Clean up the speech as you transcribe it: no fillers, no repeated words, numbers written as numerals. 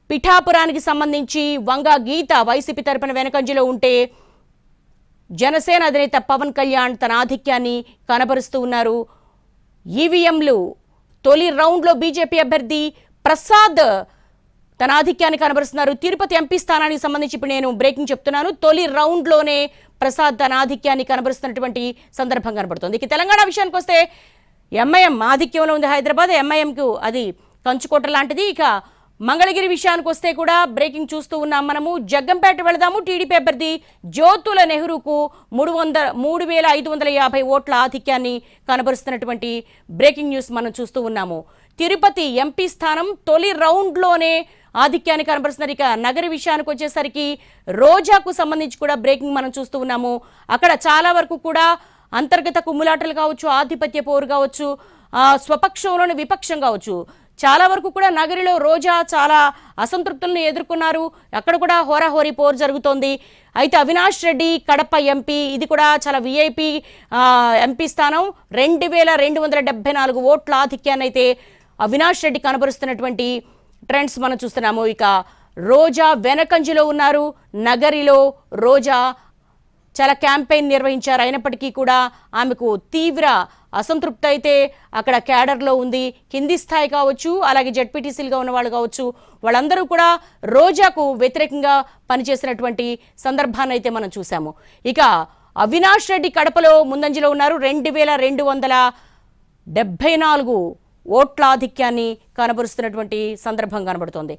పిఠాపురానికి సంబంధించి వంగ గీత వైసీపీ తరపున వెనకంజలో ఉంటే జనసేన అధినేత పవన్ కళ్యాణ్ తన ఆధిక్యాన్ని కనబరుస్తూ ఉన్నారు. ఈవీఎంలు తొలి రౌండ్లో బీజేపీ అభ్యర్థి ప్రసాద్ తన ఆధిక్యాన్ని కనబరుస్తున్నారు. తిరుపతి ఎంపీ స్థానానికి సంబంధించి ఇప్పుడు నేను బ్రేకింగ్ చెప్తున్నాను. తొలి రౌండ్లోనే ప్రసాద్ తన ఆధిక్యాన్ని కనబరుస్తున్నటువంటి సందర్భం కనబడుతుంది. ఇక తెలంగాణ విషయానికి వస్తే ఎంఐఎం ఆధిక్యంలో ఉంది. హైదరాబాద్ ఎంఐఎంకు అది కంచుకోట లాంటిది. ఇక మంగళగిరి విషయానికి వస్తే కూడా బ్రేకింగ్ చూస్తూ ఉన్నాం మనము. జగ్గంపేట వెళదాము. టీడీపీ అభ్యర్థి జ్యోతుల నెహ్రూకు 3,550 ఓట్ల ఆధిక్యాన్ని కనబరుస్తున్నటువంటి బ్రేకింగ్ న్యూస్ మనం చూస్తూ ఉన్నాము. తిరుపతి ఎంపీ స్థానం తొలి రౌండ్లోనే ఆధిక్యాన్ని కనబరుస్తున్నారు. ఇక నగరి విషయానికి వచ్చేసరికి రోజాకు సంబంధించి కూడా బ్రేకింగ్ మనం చూస్తూ ఉన్నాము. అక్కడ చాలా వరకు కూడా అంతర్గత కుమ్ములాటలు కావచ్చు, ఆధిపత్య పోరు కావచ్చు, స్వపక్షంలోని విపక్షం కావచ్చు, చాలా వరకు కూడా నగరిలో రోజా చాలా అసంతృప్తులను ఎదుర్కొన్నారు. అక్కడ కూడా హోరాహోరీ పోరు జరుగుతోంది. అయితే అవినాష్ రెడ్డి కడప ఎంపీ, ఇది కూడా చాలా విఐపి ఎంపీ స్థానం. 2,274 ఓట్ల ఆధిక్యాన్ని అయితే అవినాష్ రెడ్డి కనబరుస్తున్నటువంటి ట్రెండ్స్ మనం చూస్తున్నాము. ఇక రోజా వెనకంజలో ఉన్నారు. నగరిలో రోజా చాలా క్యాంపెయిన్ నిర్వహించారు. అయినప్పటికీ కూడా ఆమెకు తీవ్ర అసంతృప్తి అయితే అక్కడ క్యాడర్లో ఉంది. కింది స్థాయి కావచ్చు, అలాగే జెడ్పీటీసీలుగా ఉన్న వాళ్ళు కావచ్చు, వాళ్ళందరూ కూడా రోజాకు వ్యతిరేకంగా పనిచేసినటువంటి సందర్భాన్ని అయితే మనం చూసాము. ఇక అవినాష్ రెడ్డి కడపలో ముందంజలో ఉన్నారు. 2,274 ఓట్ల ఆధిక్యాన్ని కనబరుస్తున్నటువంటి సందర్భం కనబడుతోంది.